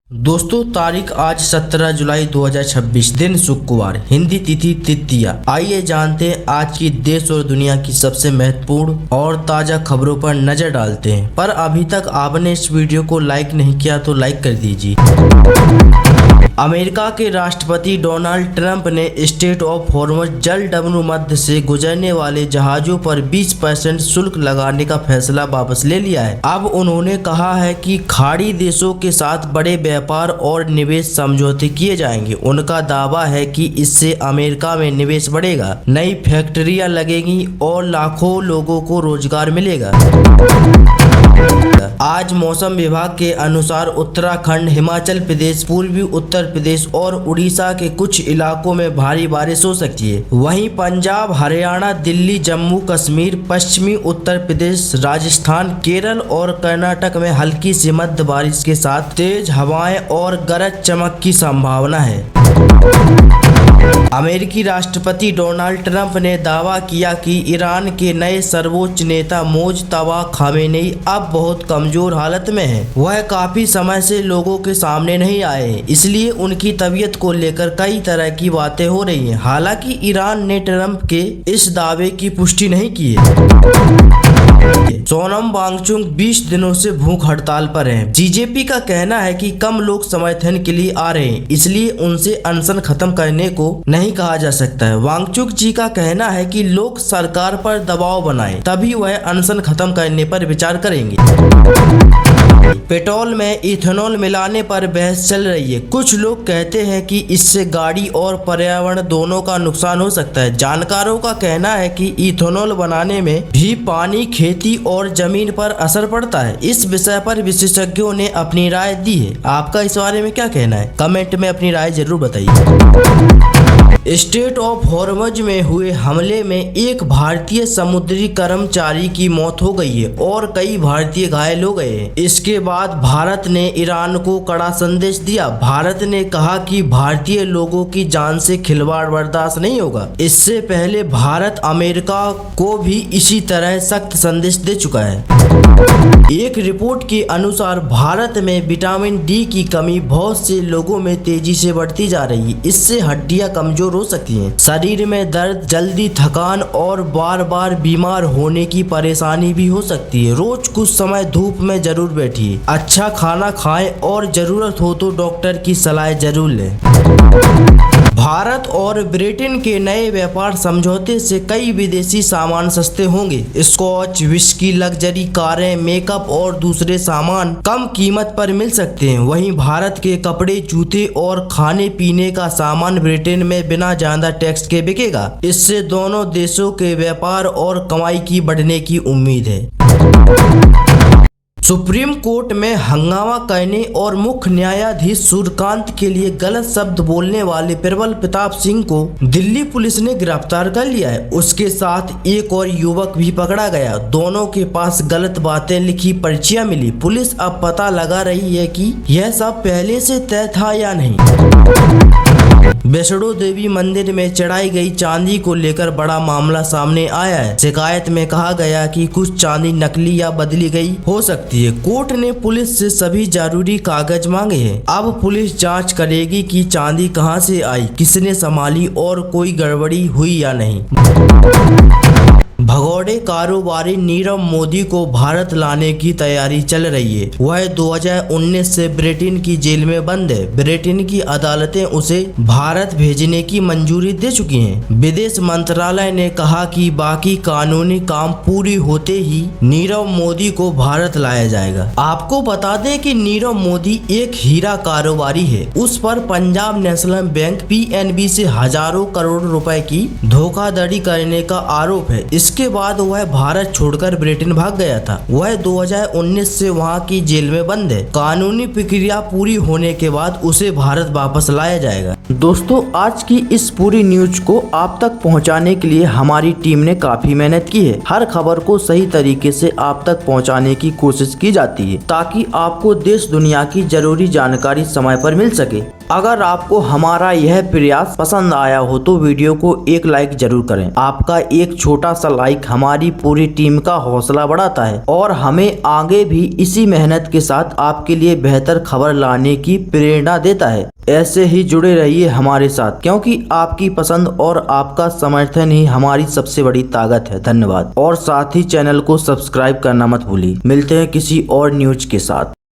दोस्तों तारीख आज 17 जुलाई 2026 दिन शुक्रवार, हिंदी तिथि तृतीया। आइए जानते हैं आज की देश और दुनिया की सबसे महत्वपूर्ण और ताजा खबरों पर नजर डालते हैं। पर अभी तक आपने इस वीडियो को लाइक नहीं किया तो लाइक कर दीजिए। अमेरिका के राष्ट्रपति डोनाल्ड ट्रंप ने स्ट्रेट ऑफ हॉर्मुज जल मध्य से गुजरने वाले जहाजों पर 20% शुल्क लगाने का फैसला वापस ले लिया है। अब उन्होंने कहा है कि खाड़ी देशों के साथ बड़े व्यापार और निवेश समझौते किए जाएंगे। उनका दावा है कि इससे अमेरिका में निवेश बढ़ेगा, नई फैक्ट्रियां लगेंगी और लाखों लोगों को रोजगार मिलेगा। आज मौसम विभाग के अनुसार उत्तराखंड, हिमाचल प्रदेश, पूर्वी उत्तर प्रदेश और उड़ीसा के कुछ इलाकों में भारी बारिश हो सकती है। वहीं पंजाब, हरियाणा, दिल्ली, जम्मू कश्मीर, पश्चिमी उत्तर प्रदेश, राजस्थान, केरल और कर्नाटक में हल्की से मध्य बारिश के साथ तेज हवाएं और गरज चमक की संभावना है। अमेरिकी राष्ट्रपति डोनाल्ड ट्रंप ने दावा किया कि ईरान के नए सर्वोच्च नेता मोज्तबा खामेनेई अब बहुत कमजोर हालत में हैं। वह काफी समय से लोगों के सामने नहीं आए हैं, इसलिए उनकी तबीयत को लेकर कई तरह की बातें हो रही हैं। हालांकि ईरान ने ट्रंप के इस दावे की पुष्टि नहीं की है। सोनम वांगचुक 20 दिनों से भूख हड़ताल पर हैं। बीजेपी का कहना है कि कम लोग समर्थन के लिए आ रहे हैं, इसलिए उनसे अनशन खत्म करने को नहीं कहा जा सकता है। वांगचुक जी का कहना है कि लोग सरकार पर दबाव बनाएं, तभी वह अनशन खत्म करने पर विचार करेंगे। पेट्रोल में इथेनॉल मिलाने पर बहस चल रही है। कुछ लोग कहते हैं कि इससे गाड़ी और पर्यावरण दोनों का नुकसान हो सकता है। जानकारों का कहना है कि इथेनॉल बनाने में भी पानी, खेती और जमीन पर असर पड़ता है। इस विषय पर विशेषज्ञों ने अपनी राय दी है। आपका इस बारे में क्या कहना है? कमेंट में अपनी राय जरूर बताइए। स्ट्रेट ऑफ हॉर्मुज में हुए हमले में एक भारतीय समुद्री कर्मचारी की मौत हो गई है और कई भारतीय घायल हो गए हैं। इसके बाद भारत ने ईरान को कड़ा संदेश दिया। भारत ने कहा कि भारतीय लोगों की जान से खिलवाड़ बर्दाश्त नहीं होगा। इससे पहले भारत अमेरिका को भी इसी तरह सख्त संदेश दे चुका है। एक रिपोर्ट के अनुसार भारत में विटामिन डी की कमी बहुत से लोगों में तेजी से बढ़ती जा रही है। इससे हड्डियां कमजोर हो सकती हैं, शरीर में दर्द, जल्दी थकान और बार बार बीमार होने की परेशानी भी हो सकती है। रोज कुछ समय धूप में जरूर बैठिए, अच्छा खाना खाएं और जरूरत हो तो डॉक्टर की सलाह जरूर लें। भारत और ब्रिटेन के नए व्यापार समझौते से कई विदेशी सामान सस्ते होंगे। स्कॉच, विस्की, लग्जरी कारें, मेकअप और दूसरे सामान कम कीमत पर मिल सकते हैं। वहीं भारत के कपड़े, जूते और खाने पीने का सामान ब्रिटेन में बिना ज्यादा टैक्स के बिकेगा। इससे दोनों देशों के व्यापार और कमाई की बढ़ने की उम्मीद है। सुप्रीम कोर्ट में हंगामा करने और मुख्य न्यायाधीश सूर्यकांत के लिए गलत शब्द बोलने वाले प्रबल प्रताप सिंह को दिल्ली पुलिस ने गिरफ्तार कर लिया है। उसके साथ एक और युवक भी पकड़ा गया। दोनों के पास गलत बातें लिखी पर्चियां मिली। पुलिस अब पता लगा रही है कि यह सब पहले से तय था या नहीं। वैष्णो देवी मंदिर में चढ़ाई गई चांदी को लेकर बड़ा मामला सामने आया है। शिकायत में कहा गया कि कुछ चांदी नकली या बदली गई हो सकती है। कोर्ट ने पुलिस से सभी जरूरी कागज मांगे हैं। अब पुलिस जांच करेगी कि चांदी कहां से आई, किसने संभाली और कोई गड़बड़ी हुई या नहीं। भगोड़े कारोबारी नीरव मोदी को भारत लाने की तैयारी चल रही है। वह 2019 से ब्रिटेन की जेल में बंद है। ब्रिटेन की अदालतें उसे भारत भेजने की मंजूरी दे चुकी हैं। विदेश मंत्रालय ने कहा कि बाकी कानूनी काम पूरी होते ही नीरव मोदी को भारत लाया जाएगा। आपको बता दें कि नीरव मोदी एक हीरा कारोबारी है। उस पर पंजाब नेशनल बैंक PNB से हजारों करोड़ रुपए की धोखाधड़ी करने का आरोप है। इसके बाद वह भारत छोड़कर ब्रिटेन भाग गया था। वह 2019 से वहां की जेल में बंद है। कानूनी प्रक्रिया पूरी होने के बाद उसे भारत वापस लाया जाएगा। दोस्तों आज की इस पूरी न्यूज को आप तक पहुंचाने के लिए हमारी टीम ने काफी मेहनत की है। हर खबर को सही तरीके से आप तक पहुंचाने की कोशिश की जाती है ताकि आपको देश दुनिया की जरूरी जानकारी समय पर मिल सके। अगर आपको हमारा यह प्रयास पसंद आया हो तो वीडियो को एक लाइक जरूर करें। आपका एक छोटा सा लाइक हमारी पूरी टीम का हौसला बढ़ाता है और हमें आगे भी इसी मेहनत के साथ आपके लिए बेहतर खबर लाने की प्रेरणा देता है। ऐसे ही जुड़े रहिए हमारे साथ क्योंकि आपकी पसंद और आपका समर्थन ही हमारी सबसे बड़ी ताकत है। धन्यवाद और साथ ही चैनल को सब्सक्राइब करना मत भूलिए। मिलते हैं किसी और न्यूज के साथ।